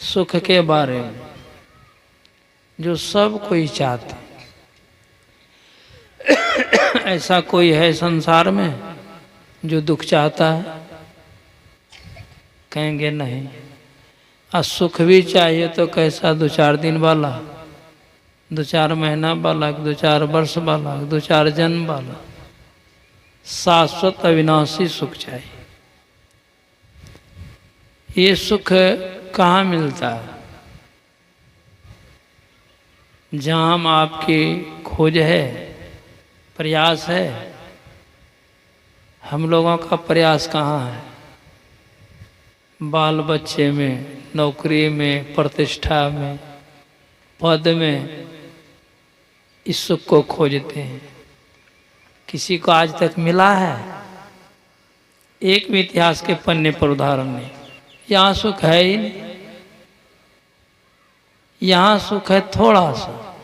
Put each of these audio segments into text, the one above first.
सुख के बारे में जो सब कोई चाहते। ऐसा कोई है संसार में जो दुख चाहता है? कहेंगे नहीं। और सुख भी चाहिए तो कैसा? 2-4 दिन वाला, 2-4 महीना वाला, 2-4 वर्ष वाला, 2-4 जन्म वाला, शाश्वत अविनाशी सुख चाहिए। ये सुख कहाँ मिलता है? जहाँ हम आपकी खोज है, प्रयास है। हम लोगों का प्रयास कहाँ है? बाल बच्चे में, नौकरी में, प्रतिष्ठा में, पद में इस सुख को खोजते हैं। किसी को आज तक मिला है? एक भी इतिहास के पन्ने पर उदाहरण नहीं। यहाँ सुख है ही नहीं। यहाँ सुख है थोड़ा सा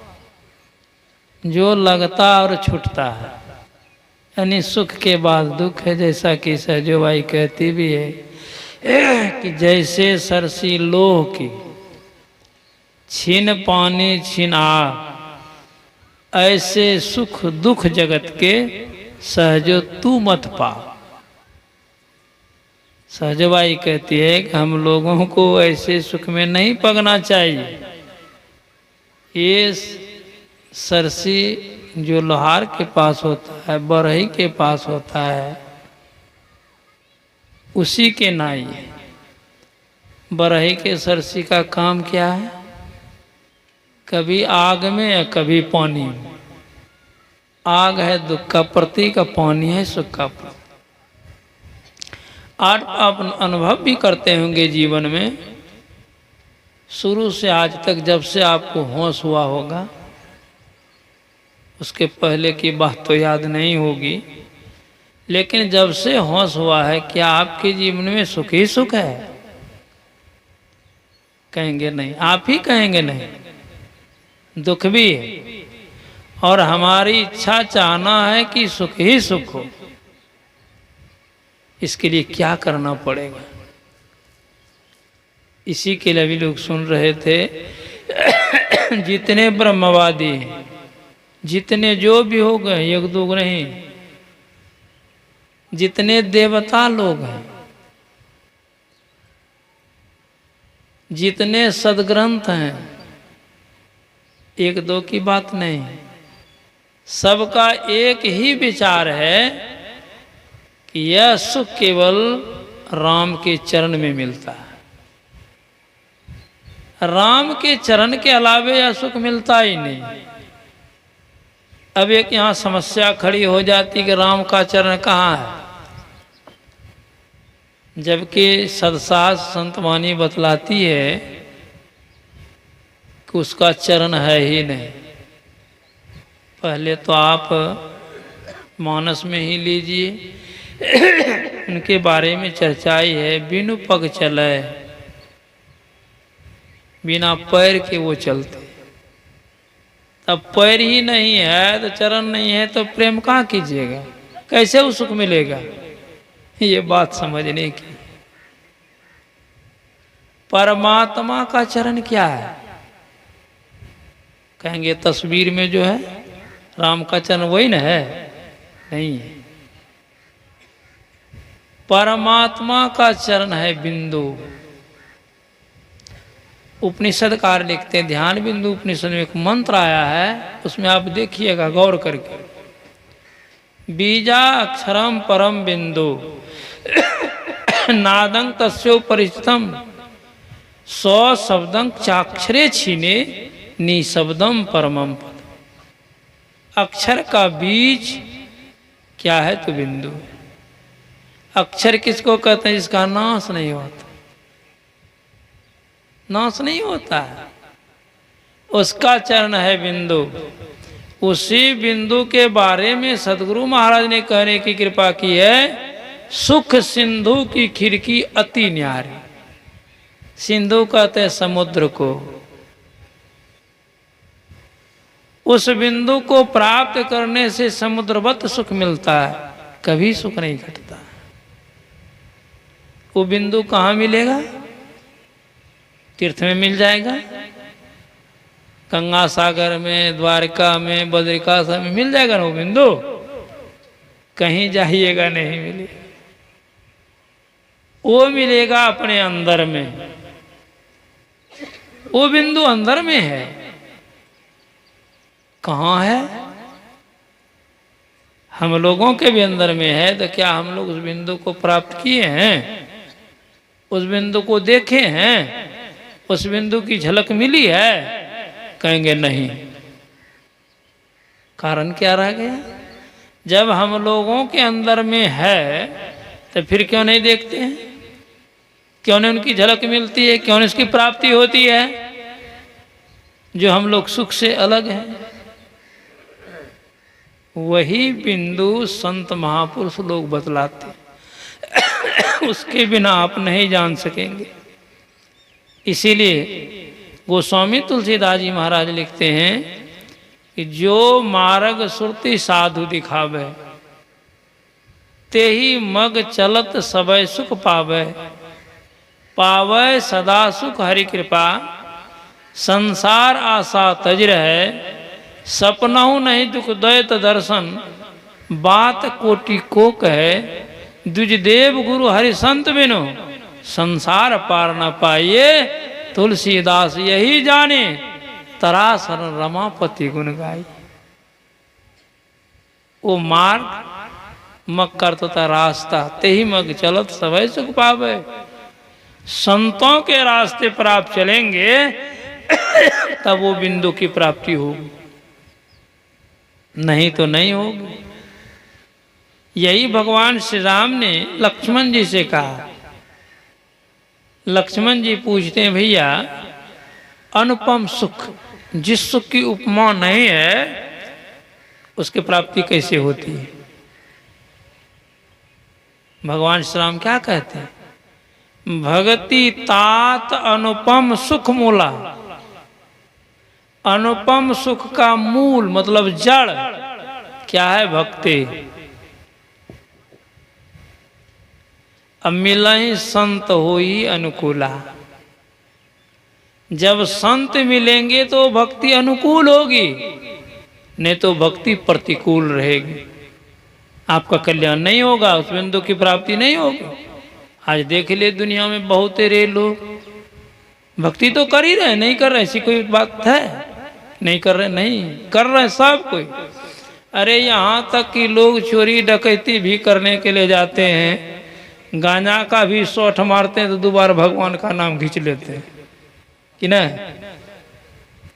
जो लगता और छूटता है, यानी सुख के बाद दुख है। जैसा कि सहजो बाई कहती भी है कि जैसे सरसी लोह की छीन पानी छीन आग, ऐसे सुख दुख जगत के सहजो तू मत पा। सहजबाई कहती है कि हम लोगों को ऐसे सुख में नहीं पगना चाहिए। ये सरसी जो लोहार के पास होता है, बरही के पास होता है, उसी के नाई है। बरही के सरसी का काम क्या है? कभी आग में या कभी पानी में। आग है दुख का प्रतीक, पानी है सुख का प्रतीक। आप अनुभव भी करते होंगे जीवन में, शुरू से आज तक जब से आपको होश हुआ होगा, उसके पहले की बात तो याद नहीं होगी, लेकिन जब से होश हुआ है क्या आपके जीवन में सुख ही सुख है? कहेंगे नहीं। आप ही कहेंगे नहीं, दुख भी है। और हमारी इच्छा चाहना है कि सुख ही सुख हो। इसके लिए क्या करना पड़ेगा? इसी के लिए भी लोग सुन रहे थे जितने ब्रह्मवादी हैं, जितने जो भी हो गए, एक दो नहीं, जितने देवता लोग हैं, जितने सदग्रंथ हैं, एक दो की बात नहीं, सबका एक ही विचार है कि यह सुख केवल राम के चरण में मिलता है। राम के चरण के अलावे यह सुख मिलता ही नहीं। अब एक यहाँ समस्या खड़ी हो जाती कि राम का चरण कहाँ है, जबकि सदशास्त्र संतवाणी बतलाती है कि उसका चरण है ही नहीं। पहले तो आप मानस में ही लीजिए, उनके बारे में चर्चा ही है। बिनु पग चले, बिना पैर के वो चलते। तब पैर ही नहीं है तो चरण नहीं है तो प्रेम कहाँ कीजिएगा? कैसे वो सुख मिलेगा? ये बात समझने की। परमात्मा का चरण क्या है? कहेंगे तस्वीर में जो है राम का चरण वही न है? नहीं है। परमात्मा का चरण है बिंदु। उपनिषदकार लिखते हैं, ध्यान बिंदु उपनिषद में एक मंत्र आया है, उसमें आप देखिएगा गौर करके। बीजा अक्षरम परम बिंदु नादं तस्यो परिचितम सौ शब्दं चाक्षरे छीने निशब्दम परमम पद। अक्षर का बीज क्या है? तो बिंदु। अक्षर किसको कहते हैं? जिसका नाश नहीं होता। नाश नहीं होता है, उसका चरण है बिंदु। उसी बिंदु के बारे में सदगुरु महाराज ने कहने की कृपा की है, सुख सिंधु की खिड़की अति न्यारी। सिंधु कहते हैं समुद्र को। उस बिंदु को प्राप्त करने से समुद्रवत सुख मिलता है, कभी सुख नहीं घटता। वो बिंदु कहाँ मिलेगा? तीर्थ में मिल जाएगा, गंगा सागर में, द्वारका में, बद्रिकाश में मिल जाएगा ना वो बिंदु, कहीं जाइएगा नहीं मिलेगा। वो मिलेगा अपने अंदर में, वो बिंदु अंदर में है। कहाँ है? हम लोगों के भी अंदर में है। तो क्या हम लोग उस बिंदु को प्राप्त किए हैं? उस बिंदु को देखे हैं? उस बिंदु की झलक मिली है? कहेंगे नहीं। कारण क्या रह गया? जब हम लोगों के अंदर में है तो फिर क्यों नहीं देखते हैं? क्यों नहीं उनकी झलक मिलती है? क्यों नहीं उसकी प्राप्ति होती है? जो हम लोग सुख से अलग हैं। वही बिंदु संत महापुरुष लोग बतलाते हैं। उसके बिना आप नहीं जान सकेंगे। इसीलिए गोस्वामी तुलसीदास जी महाराज लिखते हैं कि जो मार्ग सुरति साधु दिखावे, ते ही मग चलत सबय सुख पावे। पावे सदा सुख हरि कृपा, संसार आशा तज रहे। सपनाऊ नहीं दुख दैत दर्शन, बात कोटि को कहे। द्विज देव गुरु हरि संत बिनु, संसार पार न पाइए। तुलसीदास यही जाने, तरासर रमापति गुण गाई। वो मार्ग मग कर तो रास्ता, ते ही मग चलत सबय सुख पावे। संतों के रास्ते पर आप चलेंगे तब वो बिंदु की प्राप्ति होगी, नहीं तो नहीं होगी। यही भगवान श्री राम ने लक्ष्मण जी से कहा। लक्ष्मण जी पूछते हैं, भैया अनुपम सुख, जिस सुख की उपमा नहीं है उसकी प्राप्ति कैसे होती है? भगवान श्री राम क्या कहते हैं? भगति तात अनुपम सुख मूला। अनुपम सुख का मूल मतलब जड़ क्या है? भक्ति। अब मिलहि संत होई अनुकूला। जब संत मिलेंगे तो भक्ति अनुकूल होगी, नहीं तो भक्ति प्रतिकूल रहेगी। आपका कल्याण नहीं होगा, उस बिंदु की प्राप्ति नहीं होगी। आज देख ले दुनिया में बहुत रे लोग भक्ति तो कर ही रहे, नहीं कर रहे ऐसी कोई बात है? नहीं कर रहे, नहीं कर रहे सब कोई। अरे यहाँ तक कि लोग चोरी डकैती भी करने के लिए जाते हैं, गांजा का भी शॉट मारते हैं तो दोबारा भगवान का नाम खींच लेते हैं कि ना?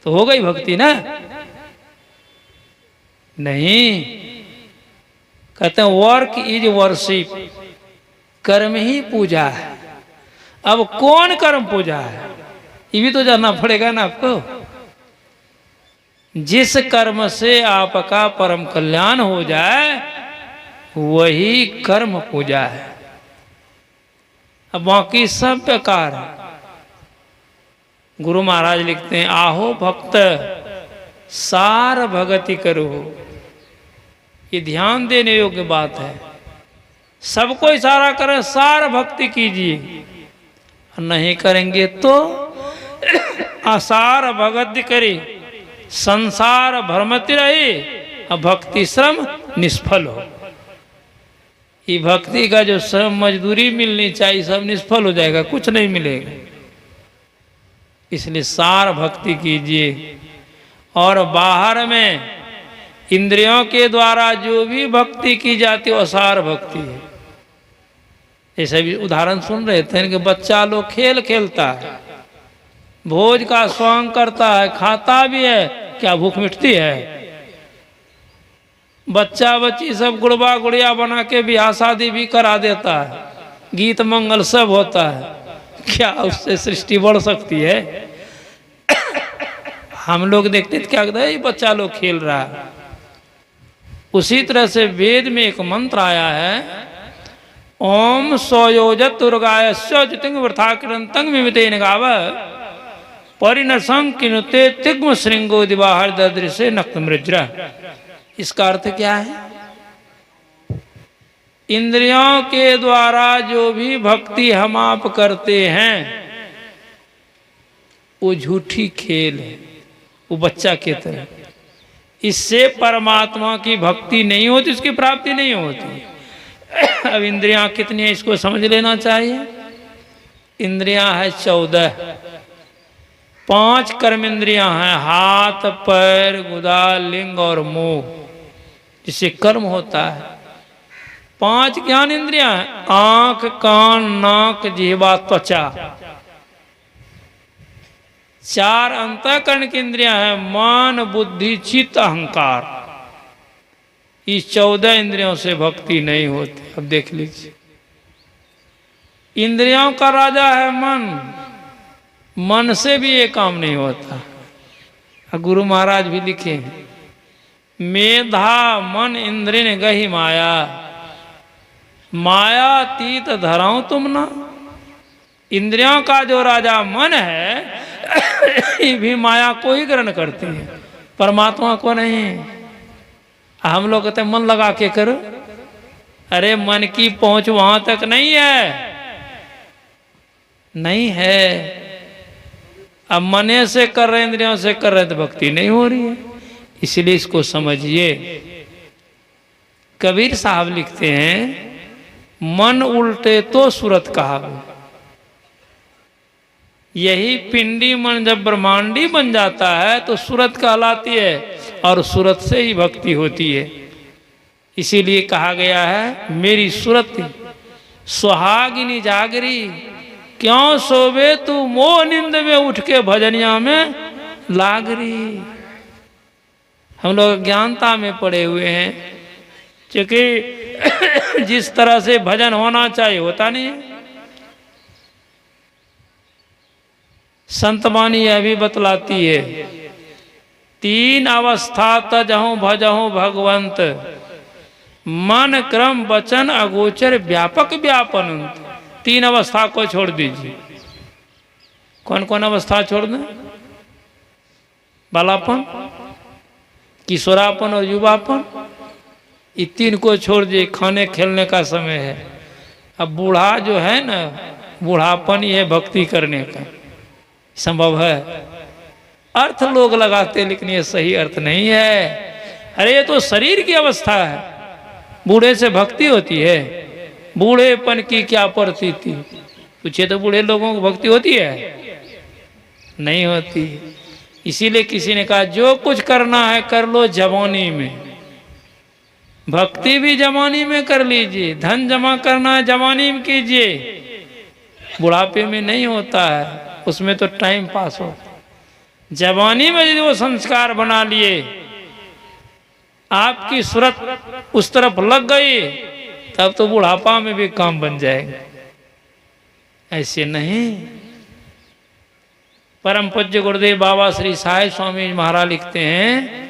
तो हो गई भक्ति ना? नहीं, कहते हैं वर्क इज वर्शिप, कर्म ही पूजा है। अब कौन कर्म पूजा है ये भी तो जानना पड़ेगा ना आपको। जिस कर्म से आपका परम कल्याण हो जाए वही कर्म पूजा है। अब बाकी सब बेकार है। गुरु महाराज लिखते हैं, आहो भक्त सार भगति करो। ये ध्यान देने योग्य बात है। सबको इशारा करें सार भक्ति कीजिए, नहीं करेंगे तो आसार भगति करे, संसार भ्रमति रहे, भक्ति श्रम निष्फल हो। ये भक्ति का जो श्रम मजदूरी मिलनी चाहिए सब निष्फल हो जाएगा, कुछ नहीं मिलेगा। इसलिए सार भक्ति कीजिए। और बाहर में इंद्रियों के द्वारा जो भी भक्ति की जाती है वो सार भक्ति है। जैसे भी उदाहरण सुन रहे थे कि बच्चा लोग खेल खेलता है, भोज का स्वांग करता है, खाता भी है, क्या भूख मिटती है? बच्चा बच्ची सब गुड़बा गुड़िया बना के ब्याह शादी भी करा देता है, गीत मंगल सब होता है, क्या उससे सृष्टि बढ़ सकती है? हम लोग देखते थे क्या कहता है ये बच्चा लोग खेल रहा है। उसी तरह से वेद में एक मंत्र आया है, ओम स्वयोजत दुर्गाय जितिंग वृथा कृतंग विमितेन गाव परिणसं किनुते तिग्म श्रृंगो दिवाहर ददृशे नक्त मृज्रा। इसका अर्थ क्या है? इंद्रियों के द्वारा जो भी भक्ति हम आप करते हैं वो झूठी खेल है, वो बच्चा की तरह। इससे परमात्मा की भक्ति नहीं होती, उसकी प्राप्ति नहीं होती। अब इंद्रियां कितनी है इसको समझ लेना चाहिए। इंद्रियां है 14, 5 कर्म इंद्रियां हैं, हाथ पैर गुदा लिंग और मुंह, जिससे कर्म होता है। 5 ज्ञान इंद्रियां हैं, आंख कान नाक जिह्वा त्वचा। 4 अंतःकरण की इंद्रियां हैं, मन बुद्धि चित्त अहंकार। इस 14 इंद्रियों से भक्ति नहीं होती। अब देख लीजिए, इंद्रियों का राजा है मन, मन से भी ये काम नहीं होता। गुरु महाराज भी लिखे हैं, मेधा मन इंद्रिन गही माया, मायातीत धराऊं तुम ना। इंद्रियों का जो राजा मन है ये भी माया को ही ग्रहण करती है, परमात्मा को नहीं। हम लोग कहते हैं मन लगा के करो, अरे मन की पहुंच वहां तक नहीं है, नहीं है। अब मने से कर रहे, इंद्रियों से कर रहे तो भक्ति नहीं हो रही है। इसलिए इसको समझिए। कबीर साहब लिखते हैं, मन उल्टे तो सूरत कहावे। यही पिंडी मन जब ब्रह्मांडी बन जाता है तो सूरत कहलाती है, और सूरत से ही भक्ति होती है। इसीलिए कहा गया है, मेरी सूरत सुहागिनी जागरी, क्यों सोवे तू मोह निंद में, उठ के भजनिया में लागरी। हम लोग ज्ञानता में पड़े हुए हैं, क्योंकि जिस तरह से भजन होना चाहिए होता नहीं है। संतवाणी यह भी बतलाती है, 3 अवस्था तजहूं भजहूं भगवंत, मन क्रम वचन अगोचर व्यापक व्यापन। 3 अवस्था को छोड़ दीजिए। कौन कौन अवस्था छोड़ दें? बालापन, किशोरापन और युवापन, ये 3 को छोड़ दिए। खाने खेलने का समय है। अब बूढ़ा जो है ना, बूढ़ापन ही है भक्ति करने का, संभव है। अर्थ लोग लगाते, लेकिन ये सही अर्थ नहीं है। अरे ये तो शरीर की अवस्था है, बूढ़े से भक्ति होती है? बूढ़ेपन की क्या परिस्थिति पूछे तो बूढ़े लोगों को भक्ति होती है? नहीं होती। इसीलिए किसी ने कहा, जो कुछ करना है कर लो जवानी में, भक्ति भी जवानी में कर लीजिए, धन जमा करना है जवानी में कीजिए, बुढ़ापे में नहीं होता है, उसमें तो टाइम पास हो। जवानी में यदि वो संस्कार बना लिए, आपकी सूरत उस तरफ लग गई, तब तो बुढ़ापा में भी काम बन जाएगा। ऐसे नहीं। परम पूज्य गुरुदेव बाबा श्री साहिब स्वामी महाराज लिखते हैं,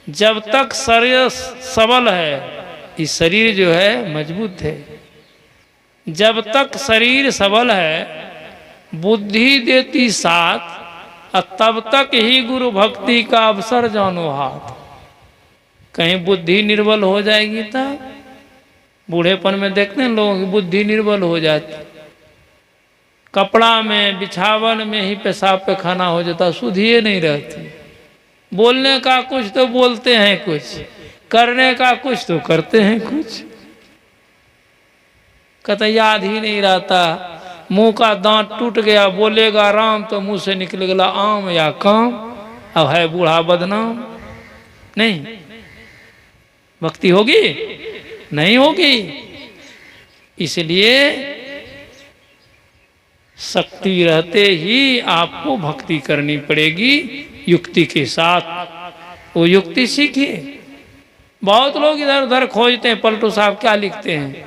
जब तक शरीर सबल है, ये शरीर जो है मजबूत है, जब तक शरीर सबल है, बुद्धि देती साथ, तब तक ही गुरु भक्ति का अवसर जानो हाथ। कहीं बुद्धि निर्बल हो जाएगी तब, बूढ़ेपन में देखते हैं लोगों की बुद्धि निर्बल हो जाती, कपड़ा में बिछावन में ही पेशाब पे खाना हो जाता, सुधिए नहीं रहती। बोलने का कुछ तो बोलते हैं कुछ, करने का कुछ तो करते हैं कुछ, कतई याद ही नहीं रहता। मुंह का दांत टूट गया, बोलेगा राम तो मुंह से निकलेगा आम या काम, अब है बूढ़ा बदनाम। नहीं, भक्ति होगी? नहीं होगी। इसलिए शक्ति रहते ही आपको भक्ति करनी पड़ेगी, युक्ति के साथ। वो युक्ति सीखिए। बहुत लोग इधर उधर खोजते हैं। पलटू साहब क्या लिखते हैं,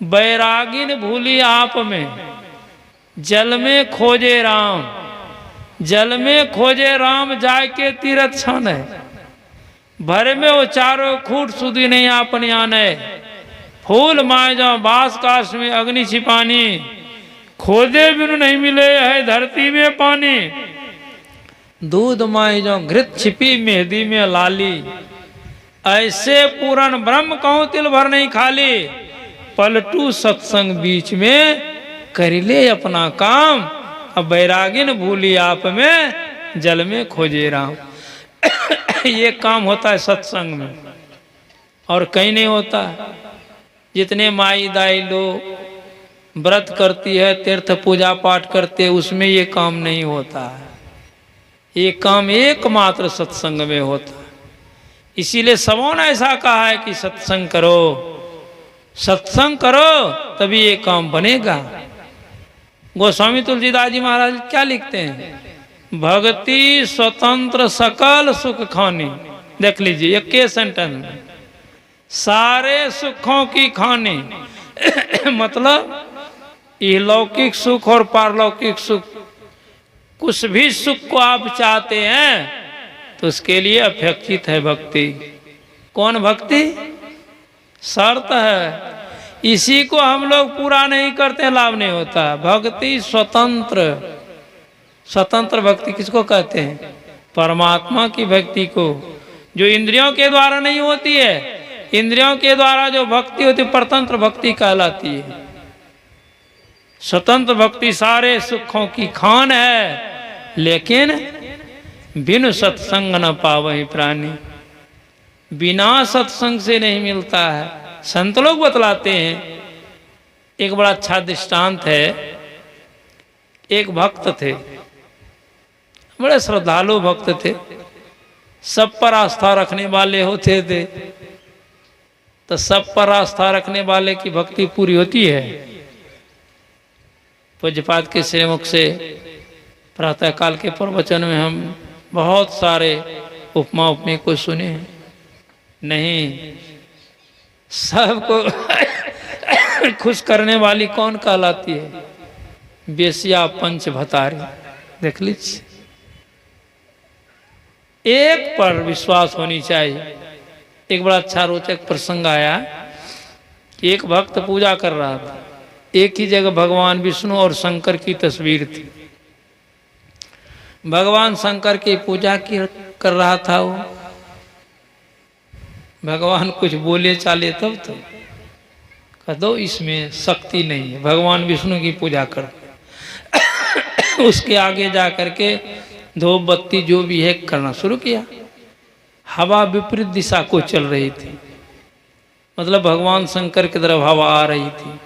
बैरागिन भूली आप में, जल में खोजे राम, जल में खोजे राम, जाय के तीरथ छान है। भर में वो चारों खूट सुधी नहीं आपने आने, फूल माए जाओ बास काश में अग्नि छिपानी, खोजे बिनु नहीं मिले है धरती में पानी, दूध माए जाओ घृत छिपी मेहदी में लाली, ऐसे पूरन ब्रह्म कहूं तिल भर नहीं खाली, पलटू सत्संग बीच में कर ले अपना काम, अब बैरागिन भूली आप में, जल में खोजे राम। ये काम होता है सत्संग में, और कहीं नहीं होता। जितने माई दाई लोग व्रत करती है, तीर्थ पूजा पाठ करते हैं, उसमें ये काम नहीं होता है। ये काम एकमात्र सत्संग में होता है। इसीलिए सबों ने ऐसा कहा है कि सत्संग करो, सत्संग करो, तभी ये काम बनेगा। गोस्वामी तुलसीदास जी महाराज क्या लिखते हैं? भक्ति स्वतंत्र सकल सुख खानी। देख लीजिए एक के सेंटेंस में, सारे सुखों की खानी। मतलब ये लौकिक सुख और पारलौकिक सुख, कुछ भी सुख को आप चाहते हैं तो उसके लिए अपेक्षित है भक्ति। कौन भक्ति? शर्त है, इसी को हम लोग पूरा नहीं करते, लाभ नहीं होता। भक्ति स्वतंत्र। स्वतंत्र भक्ति किसको कहते हैं? परमात्मा की भक्ति को, जो इंद्रियों के द्वारा नहीं होती है। इंद्रियों के द्वारा जो भक्ति होती है परतंत्र भक्ति कहलाती है। स्वतंत्र भक्ति सारे सुखों की खान है, लेकिन बिनु सत्संग न पावहि प्राणी। बिना सत्संग से नहीं मिलता है। संत लोग बतलाते हैं, एक बड़ा अच्छा दृष्टांत है। एक भक्त थे, बड़े श्रद्धालु भक्त थे, सब पर आस्था रखने वाले होते थे। तो सब पर आस्था रखने वाले की भक्ति पूरी होती है। पूज्यपाद के श्रीमुख से प्रातःकाल के प्रवचन में हम बहुत सारे उपमा उपमेय को सुने हैं। नहीं, सबको खुश करने वाली कौन कहलाती है? बेसिया पंच भतारी। देख लीजिए, एक पर विश्वास होनी चाहिए। एक बड़ा अच्छा रोचक प्रसंग आया। एक भक्त पूजा कर रहा था, एक ही जगह भगवान विष्णु और शंकर की तस्वीर थी। भगवान शंकर की पूजा कर रहा था वो। भगवान कुछ बोले चाले तब तो कह दो इसमें शक्ति नहीं है, भगवान विष्णु की पूजा कर। उसके आगे जा करके धूप बत्ती जो भी है करना शुरू किया। हवा विपरीत दिशा को चल रही थी, मतलब भगवान शंकर की तरफ हवा आ रही थी।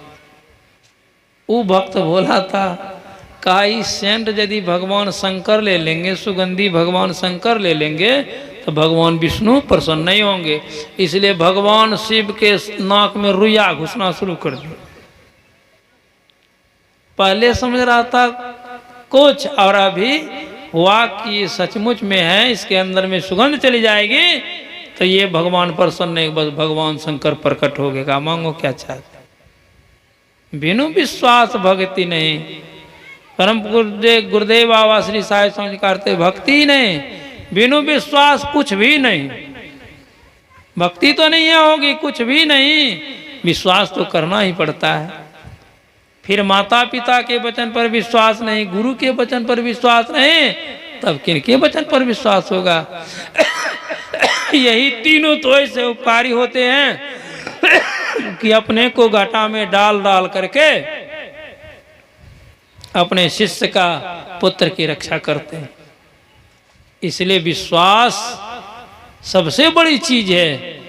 वो भक्त बोला था, कहा इस सेंट यदि भगवान शंकर ले लेंगे, सुगंधी भगवान शंकर ले लेंगे तो भगवान विष्णु प्रसन्न नहीं होंगे। इसलिए भगवान शिव के नाक में रुइया घुसना शुरू कर दिया। पहले समझ रहा था कुछ, और अभी हुआ कि सचमुच में है, इसके अंदर में सुगंध चली जाएगी तो ये भगवान प्रसन्न नहीं, बस भगवान शंकर प्रकट हो गएगा। मांगो क्या चाहते। बिनु विश्वास भक्ति नहीं। परम गुरुदेव बाबा श्री साहिब समझ करते भक्ति ही नहीं, बिनु विश्वास कुछ भी नहीं। भक्ति तो नहीं होगी, कुछ भी नहीं। विश्वास तो करना ही पड़ता है। फिर माता पिता के वचन पर विश्वास नहीं, गुरु के वचन पर विश्वास नहीं, तब किन के वचन पर विश्वास होगा? यही तीनों तो ऐसे उपकारी होते हैं कि अपने को घाटा में डाल डाल करके अपने शिष्य का, पुत्र की रक्षा करते हैं। इसलिए विश्वास सबसे बड़ी चीज है।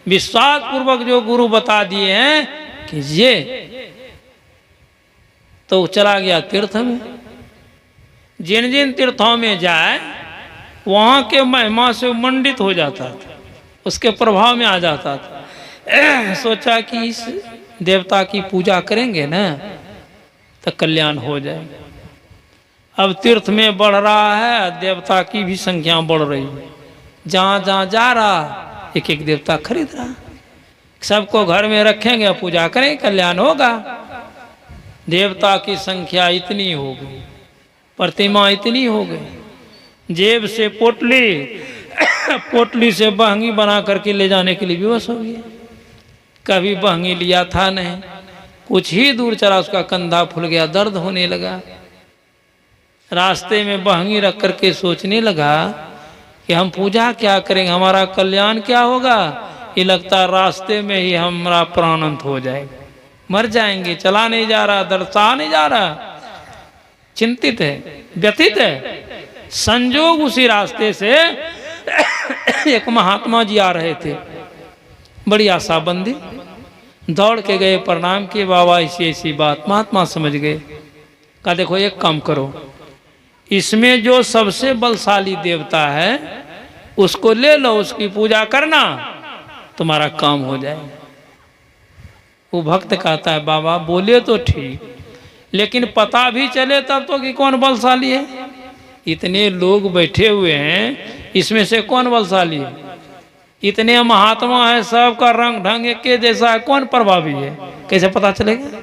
विश्वास पूर्वक जो गुरु बता दिए हैं कीजिए, तो चला गया तीर्थ में। जिन जिन तीर्थों में जाए वहां के महिमा से मंडित हो जाता था, उसके प्रभाव में आ जाता था। सोचा कि इस देवता की पूजा करेंगे ना तो कल्याण हो जाएगा। अब तीर्थ में बढ़ रहा है, देवता की भी संख्या बढ़ रही है। जहाँ जहाँ जा रहा एक एक देवता खरीद रहा। सबको घर में रखेंगे, पूजा करेंगे, कल्याण होगा। देवता की संख्या इतनी हो गई, प्रतिमा इतनी हो गई, जेब से पोटली पोटली से बहंगी बना करके ले जाने के लिए विवश हो गया। कभी बहंगी लिया था नहीं, कुछ ही दूर चला उसका कंधा फूल गया, दर्द होने लगा। रास्ते में बहंगी रख करके सोचने लगा कि हम पूजा क्या करेंगे, हमारा कल्याण क्या होगा। ये लगता है रास्ते में ही हमारा प्राणांत हो जाएगा, मर जाएंगे। चला नहीं जा रहा, दर्द सहा नहीं जा रहा। चिंतित है, व्यथित है। संजोग उसी रास्ते से एक महात्मा जी आ रहे थे, बड़ी आशाबंदी, दौड़ के गए, प्रणाम किए, बाबा ऐसी ऐसी बात। महात्मा समझ गए, कहा देखो एक काम करो, इसमें जो सबसे बलशाली देवता है उसको ले लो, उसकी पूजा करना, तुम्हारा काम हो जाएगा। वो भक्त कहता है बाबा बोले तो ठीक, लेकिन पता भी चले तब तो कि कौन बलशाली है। इतने लोग बैठे हुए हैं, इसमें से कौन बलशाली है? इतने महात्मा है, सबका रंग ढंग एक के जैसा है, कौन प्रभावी है, कैसे पता चलेगा?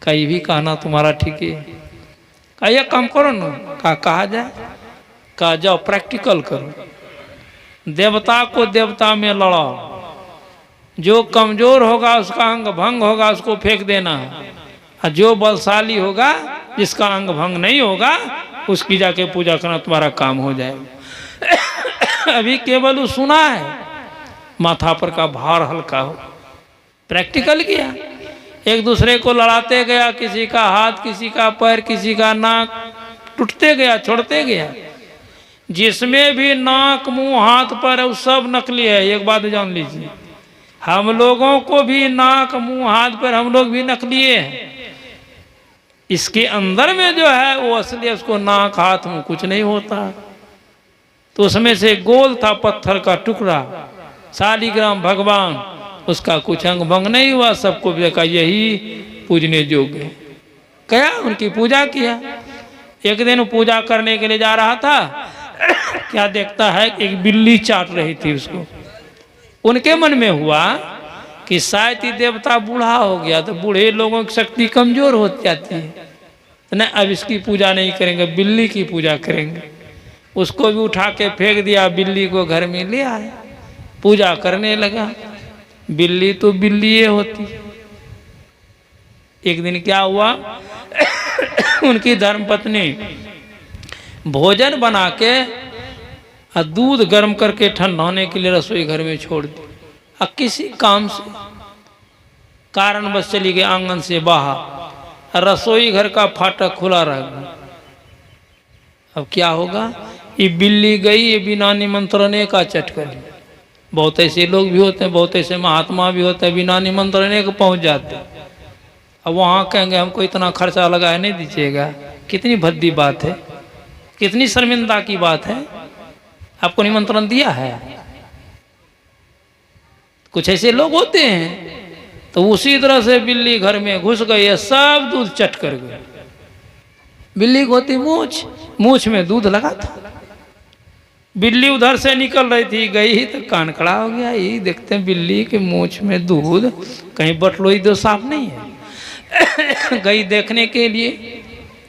कहीं भी कहना तुम्हारा ठीक है। कहा यह काम करो ना, कहा जाए, कहा जाओ प्रैक्टिकल करो, देवता को देवता में लड़ाओ, जो कमजोर होगा उसका अंग भंग होगा, उसको फेंक देना है, और जो बलशाली होगा, जिसका अंग भंग नहीं होगा, उसकी जाके पूजा करना, तुम्हारा काम हो जाएगा। अभी केवल वो सुना है, माथा पर का भार हल्का हो, प्रैक्टिकल किया, एक दूसरे को लड़ाते गया, किसी का हाथ, किसी का पैर, किसी का नाक टूटते गया, छोड़ते गया। जिसमें भी नाक मुंह हाथ पर है, वो सब नकली है। एक बात जान लीजिए, हम लोगों को भी नाक मुंह हाथ पर, हम लोग भी नकली हैं। इसके अंदर में जो है वो असली, उसको नाक हाथ मुंह कुछ नहीं होता। तो उसमें से गोल था पत्थर का टुकड़ा, शालिग्राम भगवान, उसका कुछ अंग भंग नहीं हुआ, सबको देखा यही पूजने योग्य है, क्या उनकी पूजा किया। एक दिन पूजा करने के लिए जा रहा था, क्या देखता है एक बिल्ली चाट रही थी उसको। उनके मन में हुआ कि शायद ही देवता बूढ़ा हो गया, तो बूढ़े लोगों की शक्ति कमजोर हो जाती है, तो नहीं अब इसकी पूजा नहीं करेंगे, बिल्ली की पूजा करेंगे। उसको भी उठा के फेंक दिया, बिल्ली को घर में ले आए, पूजा करने लगा। बिल्ली तो बिल्ली होती। एक दिन क्या हुआ, उनकी धर्मपत्नी भोजन बना के और दूध गर्म करके ठंडा होने के लिए रसोई घर में छोड़ दी, और किसी काम से कारण बस चली गई आंगन से बाहर, रसोई घर का फाटक खुला रह गया। अब क्या होगा, ये बिल्ली गई, ये बिना निमंत्रण का चटकली। बहुत ऐसे लोग भी होते हैं, बहुत ऐसे महात्मा भी होते हैं, बिना निमंत्रण के पहुंच जाते हैं। अब वहाँ कहेंगे हमको इतना खर्चा लगा नहीं दीजिएगा, कितनी भद्दी बात है, कितनी शर्मिंदा की बात है। आपको निमंत्रण दिया है। कुछ ऐसे लोग होते हैं। तो उसी तरह से बिल्ली घर में घुस गई, सब दूध चट कर गई। बिल्ली को होती मूछ, मूछ में दूध लगा था। बिल्ली उधर से निकल रही थी, गई तो कान खड़ा हो गया, ये देखते हैं बिल्ली के मूछ में दूध, कहीं बटलोई दो साफ नहीं है। गई देखने के लिए,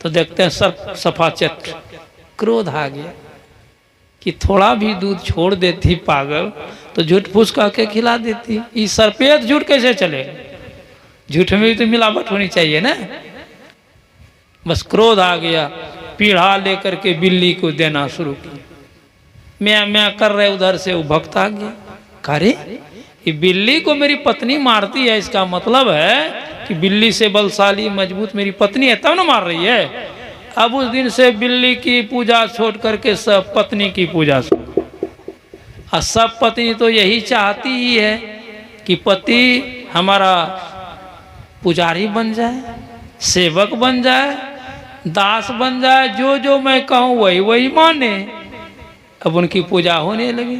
तो देखते हैं सब सफा चट। क्रोध आ गया कि थोड़ा भी दूध छोड़ देती पागल, तो झूठ फूस कह के खिला देती। ये सरपेट झूठ कैसे चले, झूठ में भी तो मिलावट होनी चाहिए ना। बस क्रोध आ गया, पीढ़ा लेकर के बिल्ली को देना शुरू किया। मैं कर रहे, उधर से वो भक्त आ गया, अरे ये बिल्ली को मेरी पत्नी मारती है, इसका मतलब है कि बिल्ली से बलशाली मजबूत मेरी पत्नी है, तब ना मार रही है। अब उस दिन से बिल्ली की पूजा छोड़ करके सब पत्नी की पूजा शुरू। और सब पत्नी तो यही चाहती ही है कि पति हमारा पुजारी बन जाए, सेवक बन जाए, दास बन जाए, जो जो मैं कहूँ वही वही माने। अब उनकी पूजा होने लगी।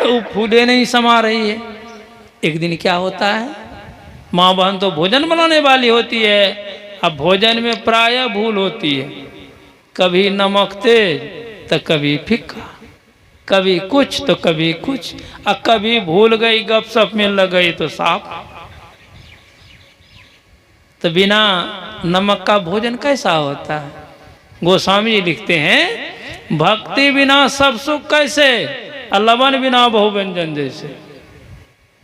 वो फूले नहीं समा रही है। एक दिन क्या होता है, माँ बहन तो भोजन बनाने वाली होती है, अब भोजन में प्रायः भूल होती है, कभी नमक तेज तो कभी फीका, कभी कुछ तो कभी कुछ, और कभी भूल गई गपशप में लग गई तो साफ। तो बिना नमक का भोजन कैसा होता है? गोस्वामी जी लिखते हैं, भक्ति बिना सब सुख कैसे, लवन बिना बहु व्यंजन जैसे।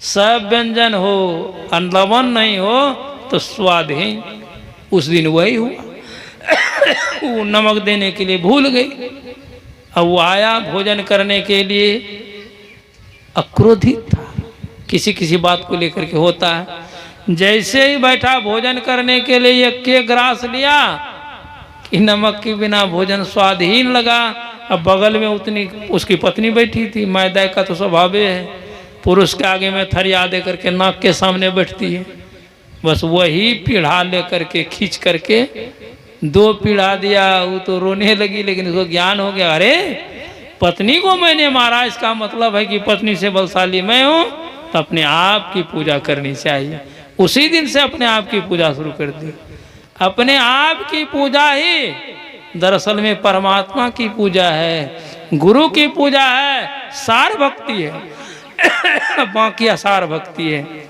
सब व्यंजन हो और लवन नहीं हो तो स्वाद ही। उस दिन वही हुआ। वो नमक देने के लिए भूल गई। अब वो आया भोजन करने के लिए, अक्रोधित था, किसी किसी बात को लेकर के होता है। जैसे ही बैठा भोजन करने के लिए एक के ग्रास लिया, कि नमक के बिना भोजन स्वादहीन लगा। अब बगल में उतनी उसकी पत्नी बैठी थी। मैदा का तो स्वभाव है, पुरुष के आगे में थरिया दे करके नाक के सामने बैठती है। बस वही पीढ़ा लेकर के खींच करके 2 पीढ़ा दिया। वो तो रोने लगी, लेकिन उसको ज्ञान हो गया, अरे पत्नी को मैंने मारा, इसका मतलब है कि पत्नी से बलशाली मैं हूं, तो अपने आप की पूजा करनी चाहिए। उसी दिन से अपने आप की पूजा शुरू कर दी। अपने आप की पूजा ही दरअसल में परमात्मा की पूजा है, गुरु की पूजा है, सार भक्ति है। बाकी असार भक्ति है।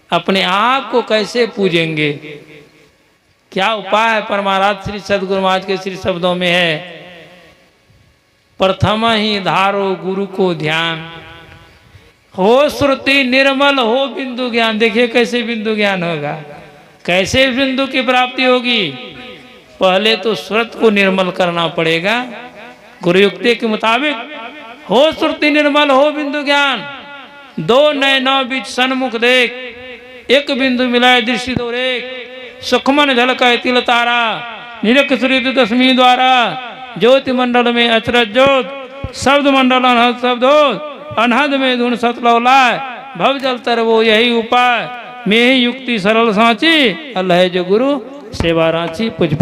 अपने आप को कैसे पूजेंगे, क्या उपाय है? परमाराध्य श्री सदगुरु महाराज के श्री शब्दों में है, प्रथम ही धारो गुरु को ध्यान, हो श्रुति निर्मल हो बिंदु ज्ञान। देखिए कैसे बिंदु ज्ञान होगा, कैसे बिंदु की प्राप्ति होगी। पहले तो श्रुत को निर्मल करना पड़ेगा गुरुयुक्ति के मुताबिक। हो श्रुति निर्मल हो बिंदु ज्ञान, 2 नैनों बीच सन्मुख देख, एक बिंदु मिलाए दृष्टि दो रेख, सुखमन झलकाए तिल तारा, निरख श्रुति दशमी द्वारा, ज्योति मंडल में अचरज ज्योत, शब्द मंडल अनहद शब्दोत, अनहद में धुन सतलौलाय, भव जल तर वो यही उपाय, में ही युक्ति सरल सांची, अल्लाह जो गुरु सेवा रांची। पुष्प